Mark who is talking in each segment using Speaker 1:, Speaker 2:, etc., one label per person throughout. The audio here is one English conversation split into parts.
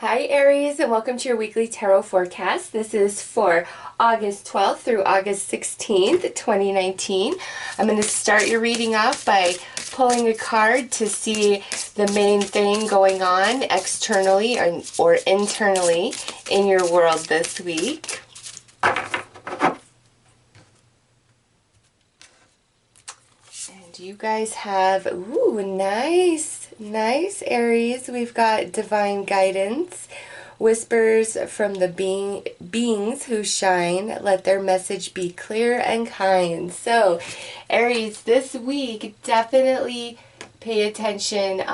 Speaker 1: Hi Aries, and welcome to your weekly tarot forecast. This is for August 12th through August 16th, 2019. I'm going to start your reading off by pulling a card to see the main thing going on externally or internally in your world this week. And you guys have, ooh, nice Aries. We've got divine guidance. Whispers from the beings who shine, let their message be clear and kind. So, Aries, this week, definitely pay attention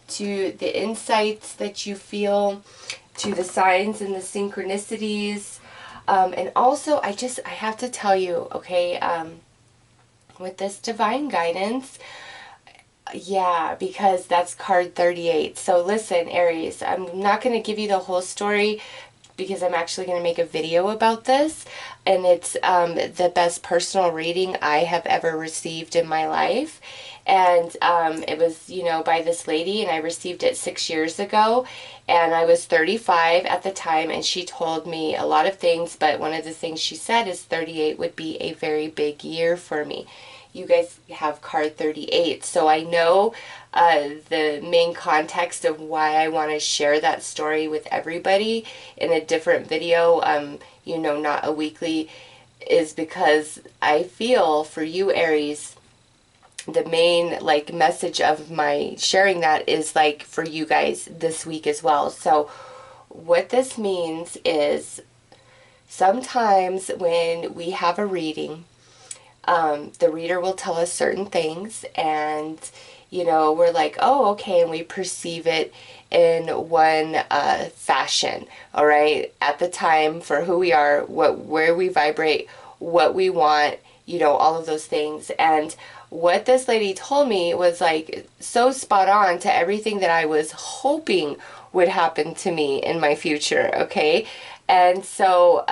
Speaker 1: to the insights that you feel, to the signs and the synchronicities. And also, I have to tell you, okay, with this divine guidance, yeah, because that's card 38. So listen, Aries, I'm not going to give you the whole story because I'm actually going to make a video about this. And it's the best personal reading I have ever received in my life. And it was, by this lady, and I received it 6 years ago. And I was 35 at the time, and she told me a lot of things. But one of the things she said is 38 would be a very big year for me. You guys have card 38, so I know the main context of why I want to share that story with everybody in a different video, not a weekly, is because I feel for you, Aries, the main message of my sharing that is for you guys this week as well. So what this means is sometimes when we have a reading, the reader will tell us certain things, and we're like, oh, okay, and we perceive it in one fashion, all right, at the time, for who we are, where we vibrate, what we want, all of those things. And what this lady told me was so spot on to everything that I was hoping would happen to me in my future, okay? And so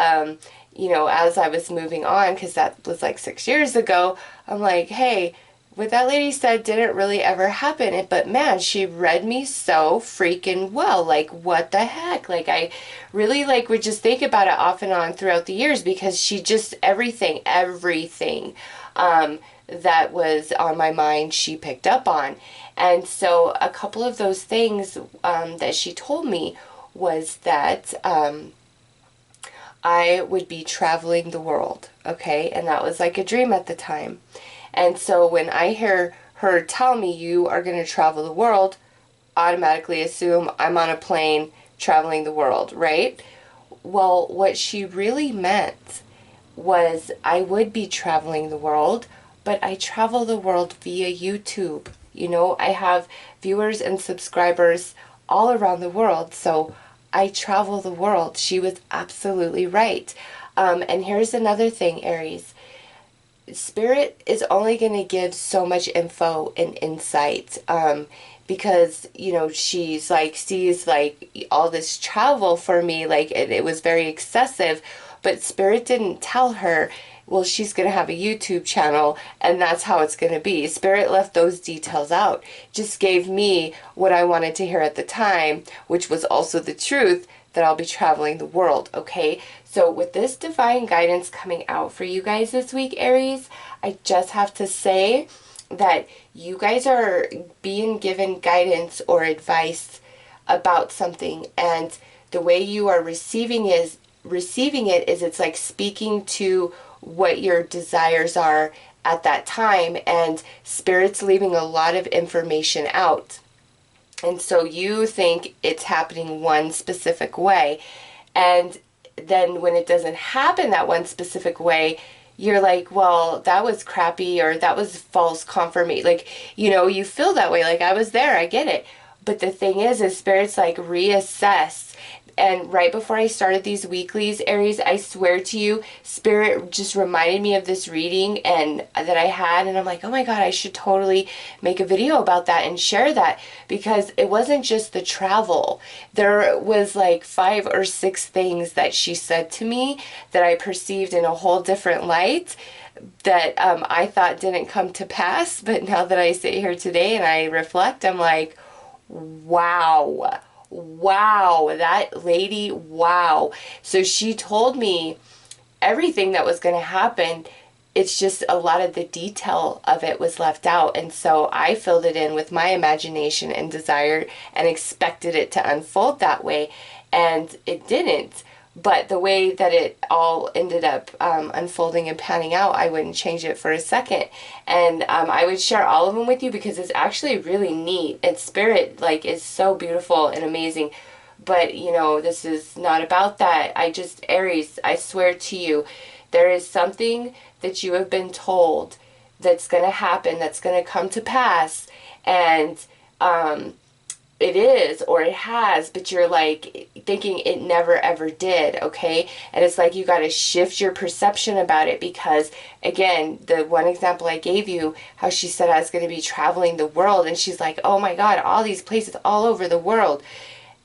Speaker 1: as I was moving on, because that was 6 years ago, I'm like, hey, what that lady said didn't really ever happen. But man, she read me so freaking well. What the heck? I really would just think about it off and on throughout the years, because she just, everything that was on my mind, she picked up on. And so a couple of those things that she told me was that I would be traveling the world, okay? And that was a dream at the time. And so when I hear her tell me you are going to travel the world, automatically assume I'm on a plane traveling the world, right? Well, what she really meant was I would be traveling the world, but I travel the world via YouTube. I have viewers and subscribers all around the world, so I travel the world. She was absolutely right. And here's another thing, Aries. Spirit is only going to give so much info and insight because, she's sees all this travel for me, it was very excessive, but Spirit didn't tell her, well, she's going to have a YouTube channel and that's how it's going to be. Spirit left those details out. Just gave me what I wanted to hear at the time, which was also the truth, that I'll be traveling the world, okay? So with this divine guidance coming out for you guys this week, Aries, I just have to say that you guys are being given guidance or advice about something, and the way you are receiving it is it's speaking to what your desires are at that time, and Spirit's leaving a lot of information out. And so you think it's happening one specific way, and then when it doesn't happen that one specific way, you're like, well, that was crappy, or that was false confirmation. You feel that way, I was there, I get it. But the thing is Spirit's reassess. And right before I started these weeklies, Aries, I swear to you, Spirit just reminded me of this reading and that I had, and I'm like, oh my God, I should totally make a video about that and share that, because it wasn't just the travel. There was 5 or 6 things that she said to me that I perceived in a whole different light that I thought didn't come to pass. But now that I sit here today and I reflect, I'm like, wow. wow, that lady, wow. So she told me everything that was going to happen. It's just a lot of the detail of it was left out. And so I filled it in with my imagination and desire and expected it to unfold that way. And it didn't. But the way that it all ended up unfolding and panning out, I wouldn't change it for a second. And I would share all of them with you because it's actually really neat. And Spirit, like, is so beautiful and amazing. But, you know, this is not about that. Aries, I swear to you, there is something that you have been told that's going to happen, that's going to come to pass. And it is, or it has, but you're like thinking it never ever did, okay? And it's like you got to shift your perception about it because, again, the one example I gave you, how she said I was going to be traveling the world, and she's like, oh my God, all these places all over the world.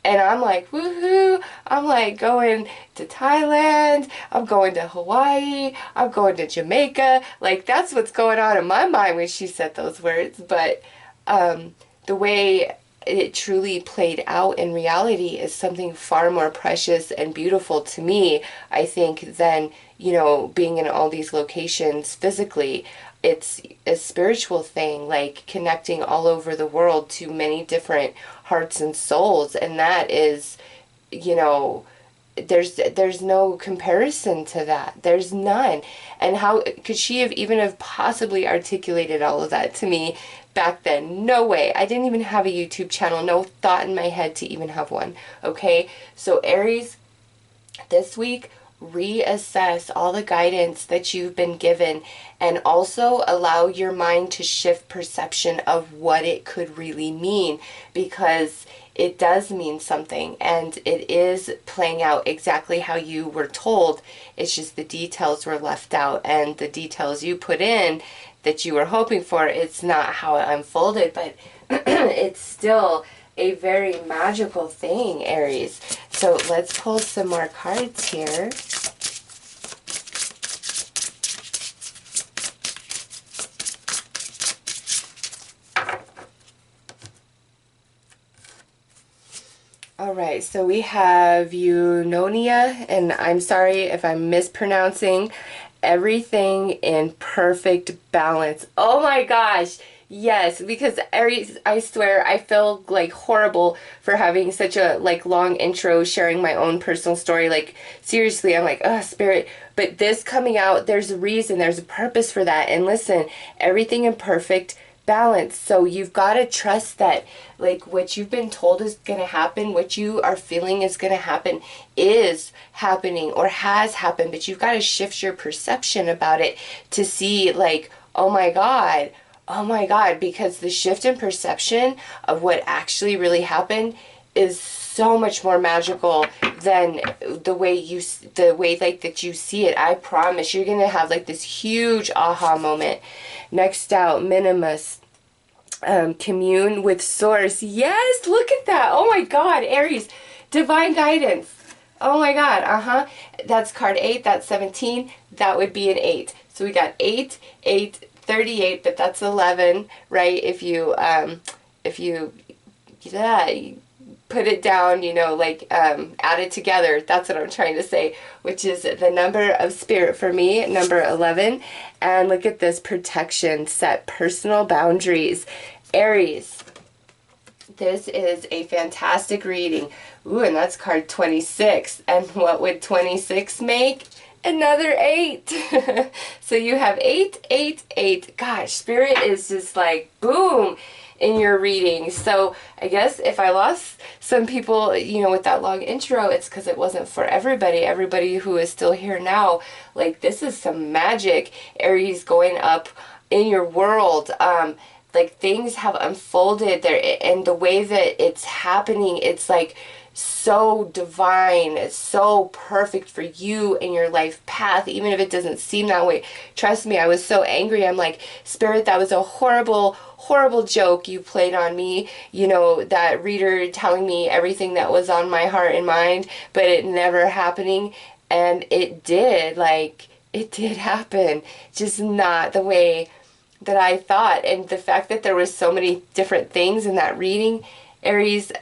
Speaker 1: And I'm like, woohoo, I'm like going to Thailand, I'm going to Hawaii, I'm going to Jamaica. Like, that's what's going on in my mind when she said those words. But the way it truly played out in reality is something far more precious and beautiful to me, I think, than, you know, being in all these locations physically. It's a spiritual thing, like connecting all over the world to many different hearts and souls, and that is, you know, there's no comparison to that. There's none. And how could she have possibly articulated all of that to me back then? No way. I didn't even have a YouTube channel. No thought in my head to even have one. Okay? So Aries, this week, reassess all the guidance that you've been given and also allow your mind to shift perception of what it could really mean, because it does mean something and it is playing out exactly how you were told. It's just the details were left out, and the details you put in that you were hoping for, it's not how it unfolded, but it's still a very magical thing, Aries. So let's pull some more cards here. All right, so we have Eunonia, and I'm sorry if I'm mispronouncing, everything in perfect balance. Oh my gosh. Yes, because Aries, I swear, I feel like horrible for having such a like long intro sharing my own personal story. Like, seriously, I'm like, oh, Spirit. But this coming out, there's a reason, there's a purpose for that. And listen, everything in perfect balance. So you've got to trust that, like, what you've been told is going to happen, what you are feeling is going to happen, is happening or has happened. But you've got to shift your perception about it to see, like, oh my God, because the shift in perception of what actually really happened is so much more magical than the way like that you see it. I promise you're gonna have like this huge aha moment. Next out, Minimus. Commune with Source. Yes, look at that. Oh my God, Aries, divine guidance. Oh my God, that's card 8, that's 17, that would be an 8. So we got 8, 8, 38, but that's 11, right? If you put it down, you know, like add it together, that's what I'm trying to say, which is the number of Spirit for me, number 11. And look at this, protection, set personal boundaries. Aries, this is a fantastic reading. Ooh, and that's card 26. And what would 26 make? Another 8. So you have 8, 8, 8. Gosh, Spirit is just like boom in your reading. So I guess if I lost some people, you know, with that long intro, it's because it wasn't for everybody. Everybody who is still here now, like, this is some magic, Aries, going up in your world. Like, things have unfolded there, and the way that it's happening, it's like so divine. It's so perfect for you and your life path, even if it doesn't seem that way. Trust me, I was so angry. I'm like, Spirit, that was a horrible joke you played on me. You know, that reader telling me everything that was on my heart and mind, but it never happening. And it did, like, it did happen. Just not the way that I thought. And the fact that there was so many different things in that reading, Aries,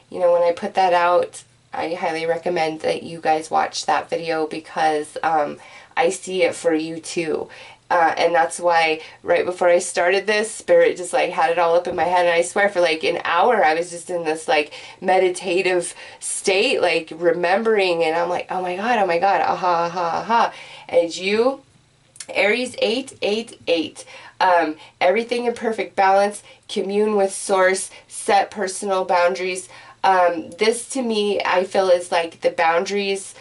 Speaker 1: you know, when I put that out, I highly recommend that you guys watch that video, because I see it for you too. And that's why right before I started this, Spirit just like had it all up in my head, and I swear for like an hour I was just in this like meditative state, like remembering, and I'm like, oh my god, aha, aha, aha. And you, Aries 888, everything in perfect balance, commune with source, set personal boundaries. This to me, I feel, is like the boundaries.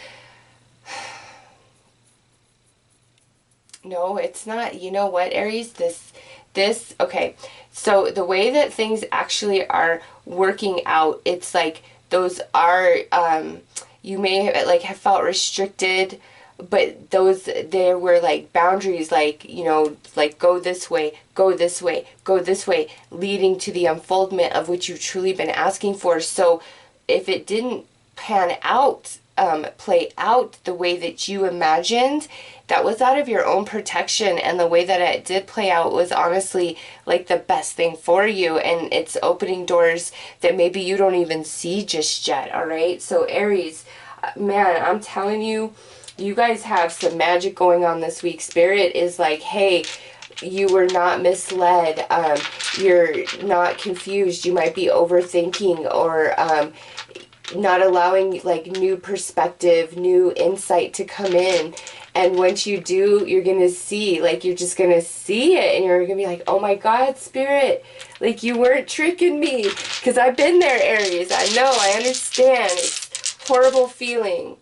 Speaker 1: No, it's not. You know what, Aries? Okay. So the way that things actually are working out, it's like those are, you may have, like, have felt restricted, but there were like boundaries, like, you know, like go this way, go this way, go this way, leading to the unfoldment of which you've truly been asking for. So if it didn't pan out, play out the way that you imagined, that was out of your own protection, and the way that it did play out was honestly like the best thing for you, and it's opening doors that maybe you don't even see just yet. All right, so Aries, man, I'm telling you, you guys have some magic going on this week. Spirit is like, hey, you were not misled, you're not confused, you might be overthinking, or not allowing like new perspective, new insight to come in. And once you do, you're gonna see, like, you're just gonna see it, and you're gonna be like, oh my god, Spirit, like, you weren't tricking me. Because I've been there, Aries. I know, I understand. It's a horrible feeling,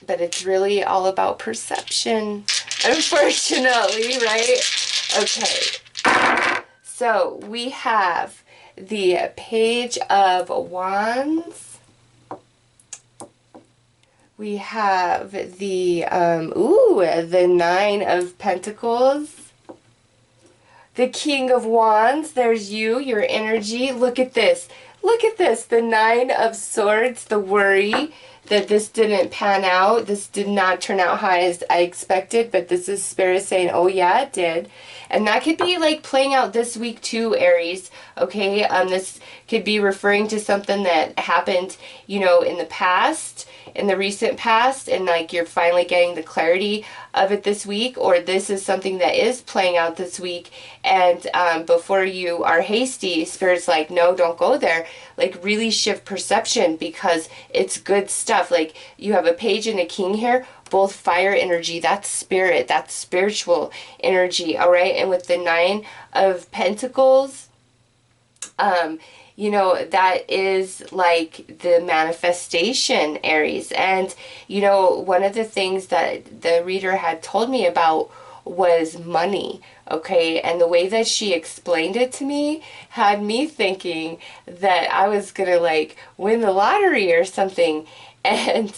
Speaker 1: but it's really all about perception, unfortunately, right? Okay, so we have the Page of Wands. We have the, the Nine of Pentacles. The King of Wands. There's you, your energy. Look at this. Look at this. The Nine of Swords, the worry that this didn't pan out. This did not turn out how I expected, but this is Spirit saying, oh yeah, it did. And that could be like playing out this week too, Aries. Okay, this could be referring to something that happened, you know, in the past, in the recent past, and like you're finally getting the clarity of it this week, or this is something that is playing out this week, and before you are hasty, Spirit's like, no, don't go there. Like, really shift perception, because it's good stuff. Like, you have a Page and a King here, both fire energy. That's Spirit, that's spiritual energy. All right, and with the Nine of Pentacles, you know, that is like the manifestation, Aries. And, you know, one of the things that the reader had told me about was money, okay? And the way that she explained it to me had me thinking that I was gonna like win the lottery or something. And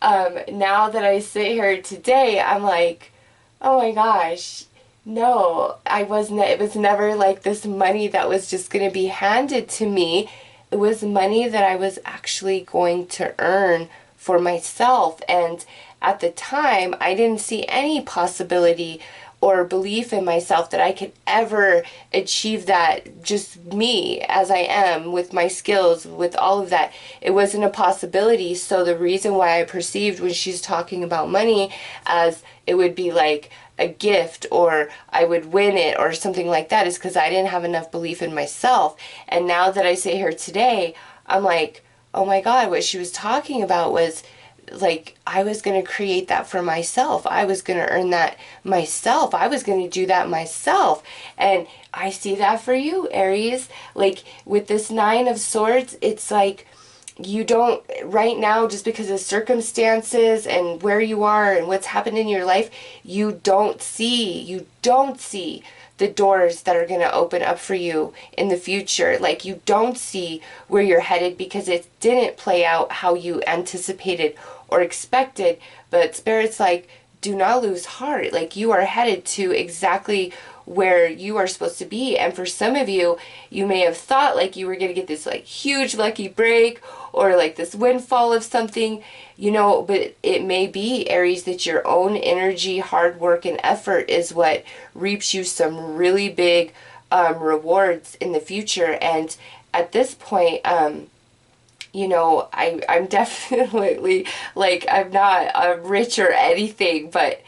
Speaker 1: now that I sit here today, I'm like, oh my gosh, no, it was never like this money that was just going to be handed to me. It was money that I was actually going to earn for myself. And at the time, I didn't see any possibility or belief in myself that I could ever achieve that, just me as I am, with my skills, with all of that. It wasn't a possibility. So the reason why I perceived when she's talking about money as it would be like a gift, or I would win it, or something like that, is because I didn't have enough belief in myself. And now that I sit here today, I'm like, oh my God, what she was talking about was like, I was going to create that for myself. I was going to earn that myself. I was going to do that myself. And I see that for you, Aries. Like, with this Nine of Swords, it's like, you don't, right now, just because of circumstances and where you are and what's happened in your life, you don't see the doors that are going to open up for you in the future. Like, you don't see where you're headed because it didn't play out how you anticipated or expected. But Spirit's like, do not lose heart. Like, you are headed to exactly where you are supposed to be. And for some of you, you may have thought like you were going to get this like huge lucky break, or like this windfall of something, you know, but it may be, Aries, that your own energy, hard work, and effort is what reaps you some really big rewards in the future. And at this point, you know, I'm definitely, like, I'm not rich or anything, but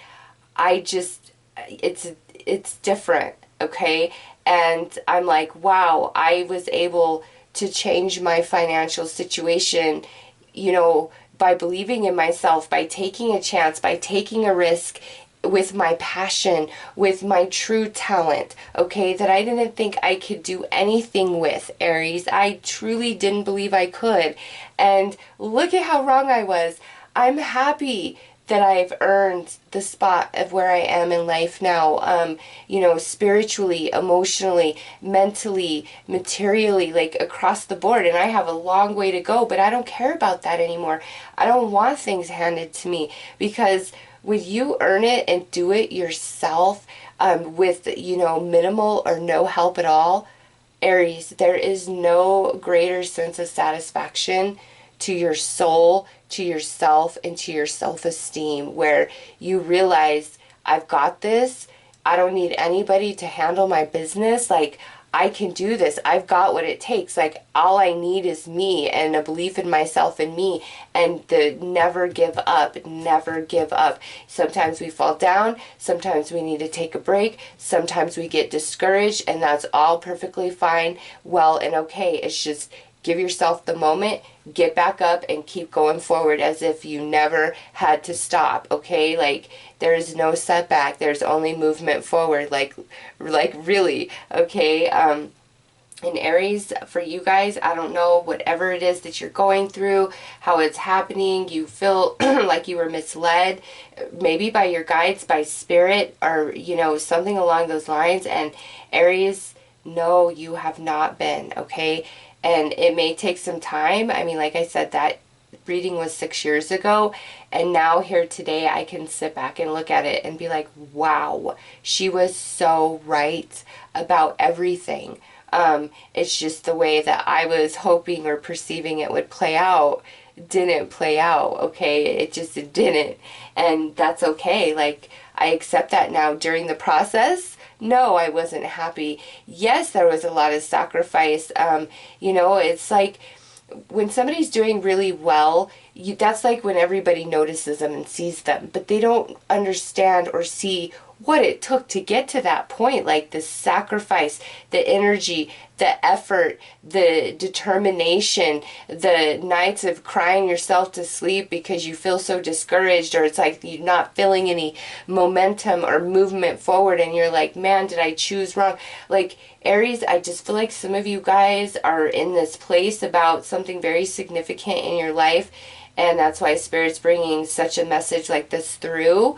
Speaker 1: I just, it's different, okay? And I'm like, wow, I was able to change my financial situation, you know, by believing in myself, by taking a chance, by taking a risk with my passion, with my true talent, okay, that I didn't think I could do anything with, Aries. I truly didn't believe I could. And look at how wrong I was. I'm happy that I've earned the spot of where I am in life now, you know, spiritually, emotionally, mentally, materially, like across the board. And I have a long way to go, but I don't care about that anymore. I don't want things handed to me, because when you earn it and do it yourself, with, you know, minimal or no help at all, Aries, there is no greater sense of satisfaction to your soul, to yourself, and to your self-esteem, where you realize, I've got this. I don't need anybody to handle my business. Like, I can do this. I've got what it takes. Like, all I need is me and a belief in myself and me, and the never give up, never give up. Sometimes we fall down. Sometimes we need to take a break. Sometimes we get discouraged, and that's all perfectly fine, well, and okay. It's just give yourself the moment, get back up, and keep going forward as if you never had to stop, okay? Like, there is no setback. There's only movement forward, like really, okay? And Aries, for you guys, I don't know, whatever it is that you're going through, how it's happening, you feel like you were misled, maybe by your guides, by spirit, or, you know, something along those lines. And Aries, no, you have not been, okay? And it may take some time. I mean, like I said, that reading was 6 years ago, and now here today I can sit back and look at it and be like, wow, she was so right about everything. It's just the way that I was hoping or perceiving it would play out didn't play out, okay? It just didn't, and that's okay. Like, I accept that now. During the process, no, I wasn't happy. Yes, there was a lot of sacrifice. You know, it's like when somebody's doing really well, that's like when everybody notices them and sees them, but they don't understand or see what it took to get to that point. Like the sacrifice, the energy, the effort, the determination, the nights of crying yourself to sleep because you feel so discouraged, or it's like you're not feeling any momentum or movement forward, and you're like, man, did I choose wrong? Like, Aries, I just feel like some of you guys are in this place about something very significant in your life, and that's why Spirit's bringing such a message like this through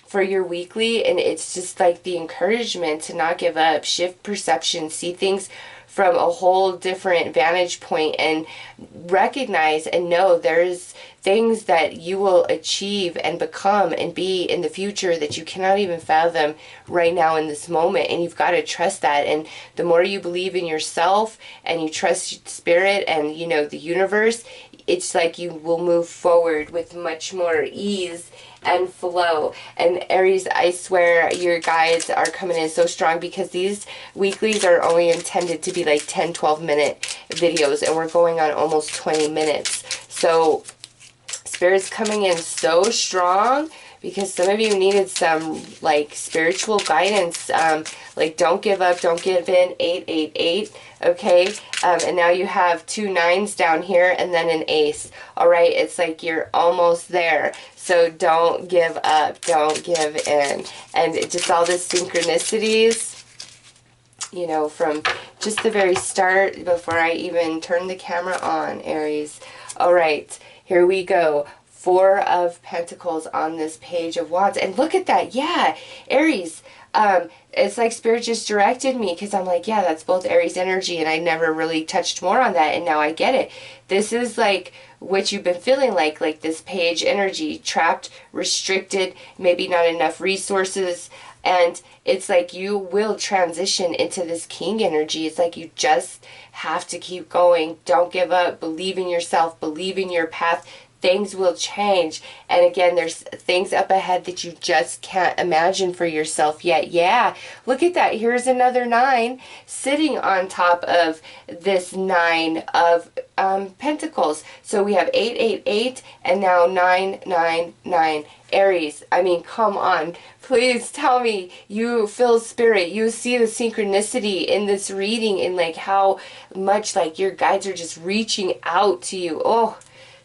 Speaker 1: for your weekly. And it's just like the encouragement to not give up, shift perception, see things from a whole different vantage point, and recognize and know there's things that you will achieve and become and be in the future that you cannot even fathom right now in this moment. And you've got to trust that. And the more you believe in yourself and you trust Spirit and, you know, the universe, it's like you will move forward with much more ease and flow. And Aries, I swear your guides are coming in so strong, because these weeklies are only intended to be like 10-12 minute videos, and we're going on almost 20 minutes. So Spirit's coming in so strong because some of you needed some like spiritual guidance. Like, don't give up, don't give in, 888, okay? And now you have 2 9s down here and then an ace. All right, it's like you're almost there. So don't give up, don't give in. And just all the synchronicities, you know, from just the very start, before I even turn the camera on, Aries. All right, here we go. 4 of Pentacles on this Page of Wands. And look at that. Yeah, Aries. It's like Spirit just directed me, because I'm like, yeah, that's both Aries energy, and I never really touched more on that, and now I get it. This is like what you've been feeling like this Page energy, trapped, restricted, maybe not enough resources, and it's like you will transition into this King energy. It's like you just have to keep going. Don't give up. Believe in yourself. Believe in your path. things will change. And again, there's things up ahead that you just can't imagine for yourself yet. Yeah, look at that. Here's another 9 sitting on top of this 9 of Pentacles. So we have 888 and now 999. Aries, I mean, come on. Please tell me you feel spirit. You see the synchronicity in this reading and like how much like your guides are just reaching out to you. Oh,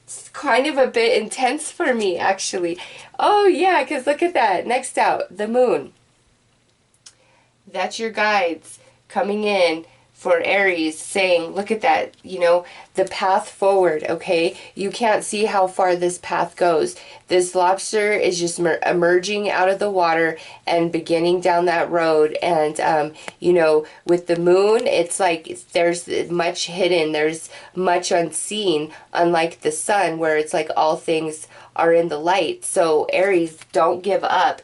Speaker 1: it's kind of a bit intense for me, actually. Oh, yeah, because look at that. Next out, the moon. That's your guides coming in for Aries, saying, look at that, you know, the path forward, okay? You can't see how far this path goes. This lobster is just emerging out of the water and beginning down that road. And, you know, with the moon, it's like there's much hidden, there's much unseen, unlike the sun, where it's like all things are in the light. So Aries, don't give up.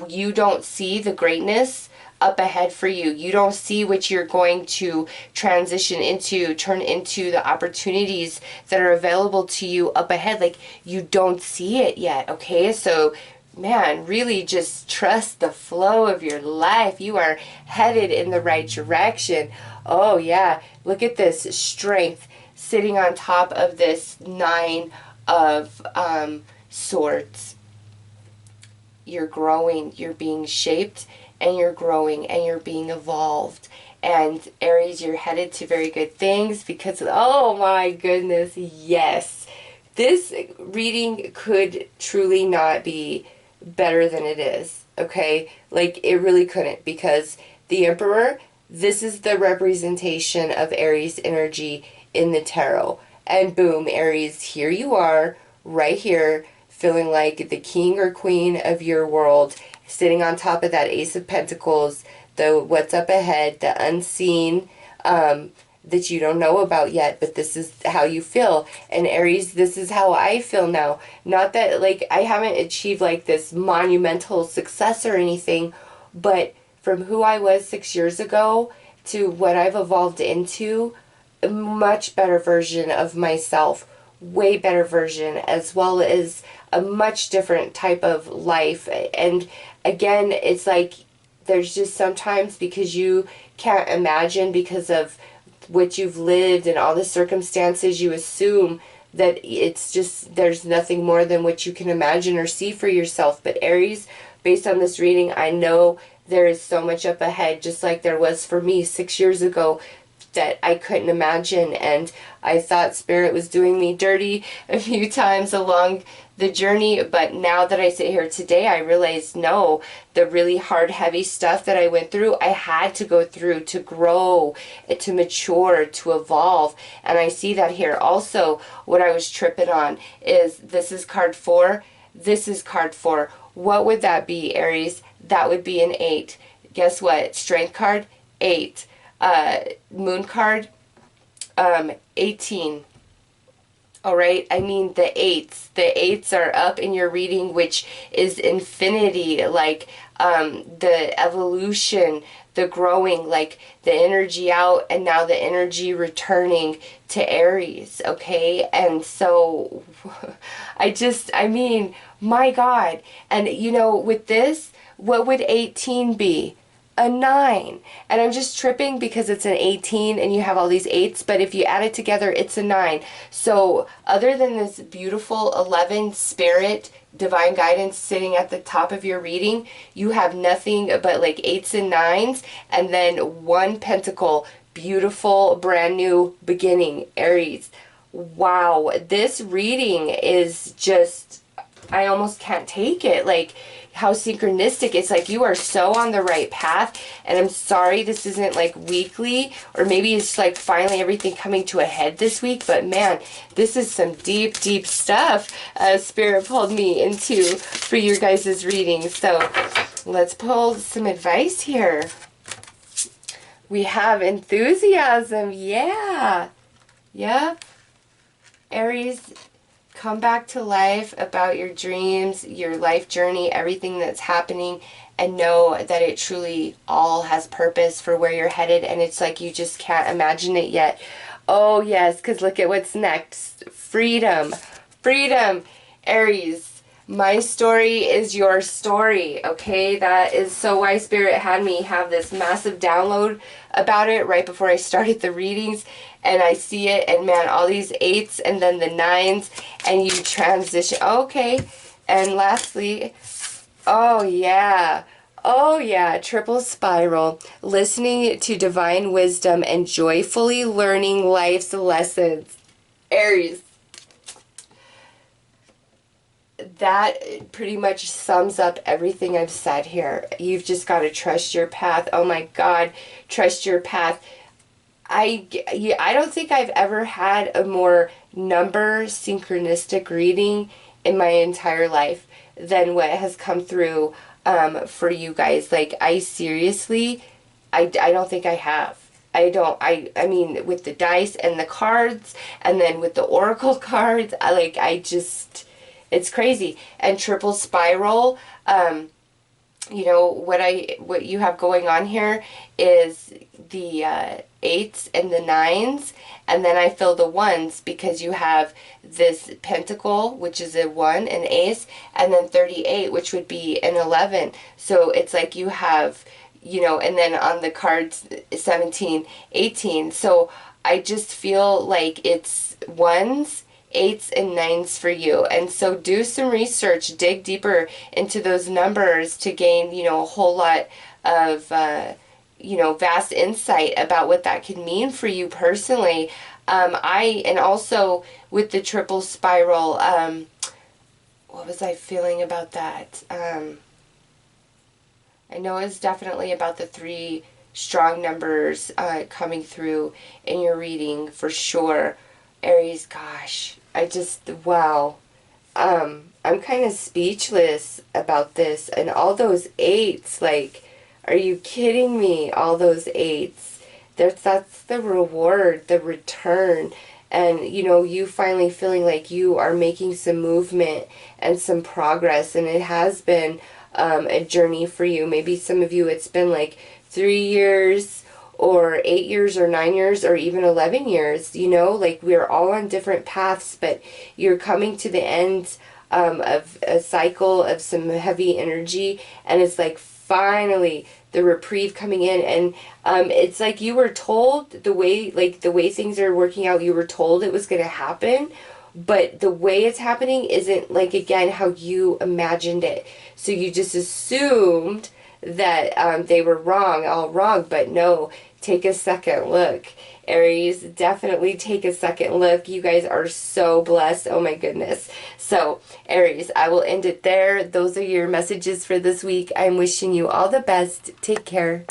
Speaker 1: You don't see the greatness up ahead for you. You don't see what you're going to transition into, turn into, the opportunities that are available to you up ahead. Like, you don't see it yet, okay? So, man, really just trust the flow of your life. You are headed in the right direction. Oh, yeah. Look at this strength sitting on top of this 9 of swords. You're growing. You're being shaped, and you're growing, and you're being evolved. And Aries, you're headed to very good things because, oh my goodness, yes. This reading could truly not be better than it is, okay? Like, it really couldn't, because the Emperor, this is the representation of Aries energy in the tarot. And boom, Aries, here you are, right here, feeling like the king or queen of your world, sitting on top of that Ace of Pentacles, the what's up ahead, the unseen, that you don't know about yet, but this is how you feel. And Aries, this is how I feel now. Not that, like, I haven't achieved, like, this monumental success or anything, but from who I was 6 years ago to what I've evolved into, a much better version of myself, way better version, as well as a much different type of life. And again, it's like there's just sometimes, because you can't imagine, because of what you've lived and all the circumstances, you assume that it's just, there's nothing more than what you can imagine or see for yourself. But Aries, based on this reading, I know there is so much up ahead, just like there was for me 6 years ago, that I couldn't imagine. And I thought Spirit was doing me dirty a few times along the journey, but now that I sit here today, I realize, no, the really hard, heavy stuff that I went through, I had to go through to grow, to mature, to evolve. And I see that here. Also, what I was tripping on is, this is card 4, this is card 4. What would that be, Aries? That would be an 8. Guess what? Strength card, 8. Moon card, 18. All right, I mean, the 8s. The 8s are up in your reading, which is infinity, like the evolution, the growing, like the energy out, and now the energy returning to Aries, okay? And so, I mean, my God. And, you know, with this, what would 18 be? A 9. And I'm just tripping because it's an 18 and you have all these 8s, but if you add it together, it's a 9. So other than this beautiful 11 Spirit, divine guidance sitting at the top of your reading, you have nothing but like 8s and 9s, and then 1 Pentacle, beautiful brand new beginning, Aries. Wow, this reading is just, I almost can't take it. Like, how synchronistic. It's like you are so on the right path. And I'm sorry this isn't like weekly, or maybe it's like finally everything coming to a head this week, but man, this is some deep, deep stuff Spirit pulled me into for your guys' reading. So let's pull some advice here. We have enthusiasm. Yeah. Aries, come back to life about your dreams, your life journey, everything that's happening, and know that it truly all has purpose for where you're headed, and it's like you just can't imagine it yet. Oh yes, because look at what's next. Freedom. freedom. Aries, my story is your story, okay? That is so why Spirit had me have this massive download about it right before I started the readings. And I see it, and man, all these 8s and then the 9s, and you transition. Okay. And lastly, oh yeah. Oh yeah, triple spiral. Listening to divine wisdom and joyfully learning life's lessons. Aries. That pretty much sums up everything I've said here. You've just got to trust your path. Oh my God, trust your path. I don't think I've ever had a more number synchronistic reading in my entire life than what has come through for you guys. Like, I seriously, I don't think I have. I mean, with the dice and the cards, and then with the oracle cards, I just, it's crazy. And triple spiral, you know, what you have going on here is the 8s and the 9s, and then I fill the 1s because you have this pentacle, which is a 1, an ace, and then 38, which would be an 11. So it's like you have, you know, and then on the cards 17, 18. So I just feel like it's 1s, 8s, and 9s for you. And so do some research, dig deeper into those numbers to gain, you know, a whole lot of, you know, vast insight about what that could mean for you personally. And also with the triple spiral, what was I feeling about that? I know it's definitely about the 3 strong numbers coming through in your reading for sure. Aries, gosh, wow. I'm kind of speechless about this. And all those 8s, like, are you kidding me? All those 8s. That's the reward, the return. And, you know, you finally feeling like you are making some movement and some progress. And it has been a journey for you. Maybe some of you, it's been like 3 years or 8 years or 9 years or even 11 years, you know, like we're all on different paths, but you're coming to the end of a cycle of some heavy energy, and it's like finally the reprieve coming in. And it's like you were told the way things are working out, you were told it was going to happen, but the way it's happening isn't, like, again, how you imagined it. So you just assumed that they were all wrong, but no, take a second look. Aries, definitely take a second look. You guys are so blessed. Oh my goodness. So, Aries, I will end it there. Those are your messages for this week. I'm wishing you all the best. Take care.